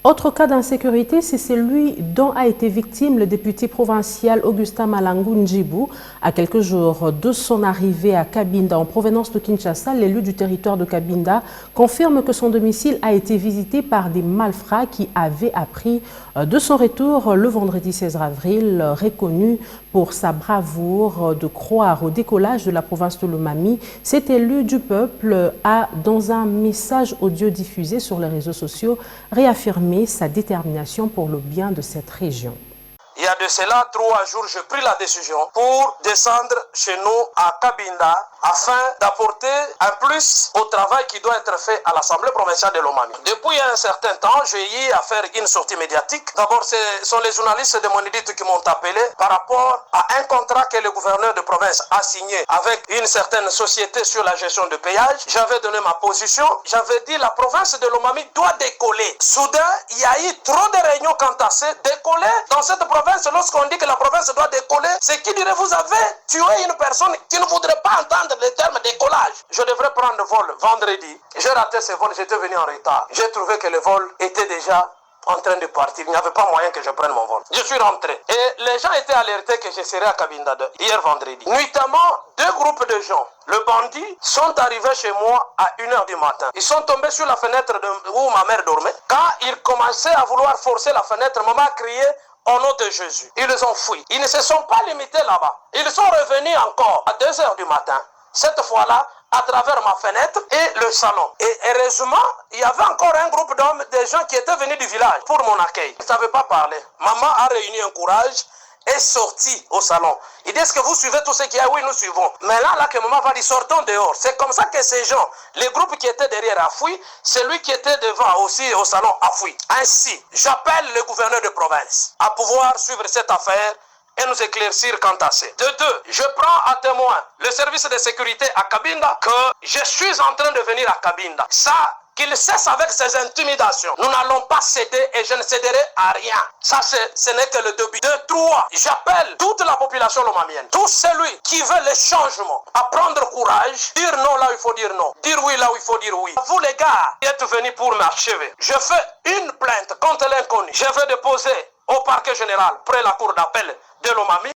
Autre cas d'insécurité, c'est celui dont a été victime le député provincial Augustin Malangou Ndjibou. À quelques jours de son arrivée à Cabinda en provenance de Kinshasa, l'élu du territoire de Cabinda confirme que son domicile a été visité par des malfrats qui avaient appris de son retour le vendredi 16 avril, reconnu pour sa bravoure de croire au décollage de la province de Lomami. Cet élu du peuple a, dans un message audio diffusé sur les réseaux sociaux, réaffirmé sa détermination pour le bien de cette région. Il y a de cela 3 jours, j'ai pris la décision pour descendre chez nous à Cabinda afin d'apporter un plus au travail qui doit être fait à l'Assemblée provinciale de Lomami. Depuis un certain temps, j'ai eu à faire une sortie médiatique. D'abord, ce sont les journalistes de Monidite qui m'ont appelé par rapport à un contrat que le gouverneur de province a signé avec une certaine société sur la gestion de péage. J'avais donné ma position. J'avais dit la province de Lomami doit décoller. Soudain, il y a eu trop de réunions quant à ça. Décoller dans cette province, lorsqu'on dit que la province doit décoller, c'est qui dirait vous avez tué une personne qui ne voudrait pas entendre le terme décollage. Je devrais prendre le vol vendredi. J'ai raté ce vol, j'étais venu en retard. J'ai trouvé que le vol était déjà en train de partir. Il n'y avait pas moyen que je prenne mon vol. Je suis rentré. Et les gens étaient alertés que je serais à Cabinda hier vendredi. Nuitamment, 2 groupes de gens, le bandit, sont arrivés chez moi à 1h du matin. Ils sont tombés sur la fenêtre où ma mère dormait. Quand ils commençaient à vouloir forcer la fenêtre, maman a crié au nom de Jésus. Ils les ont fui. Ils ne se sont pas limités là-bas. Ils sont revenus encore à 2h du matin. Cette fois-là, à travers ma fenêtre et le salon. Et heureusement, il y avait encore un groupe d'hommes, des gens qui étaient venus du village pour mon accueil. Ils ne savaient pas parler. Maman a réuni un courage et sorti au salon. Ils disent que vous suivez tout ce qu'il y a. Oui, nous suivons. Mais là que maman va dire, sortons dehors. C'est comme ça que ces gens, les groupes qui étaient derrière a fui, celui qui était devant aussi au salon a fui. Ainsi, j'appelle le gouverneur de province à pouvoir suivre cette affaire et nous éclaircir quant à ça. De 2, je prends à témoin le service de sécurité à Cabinda que je suis en train de venir à Cabinda. Ça, qu'il cesse avec ses intimidations. Nous n'allons pas céder et je ne céderai à rien. Ça, ce n'est que le début. De 3, j'appelle toute la population lomamienne, tout celui qui veut le changement, à prendre courage, dire non là où il faut dire non, dire oui là où il faut dire oui. Vous les gars qui êtes venus pour m'achever, je fais une plainte contre l'inconnu. Je vais déposer au parquet général près la cour d'appel de Lomami.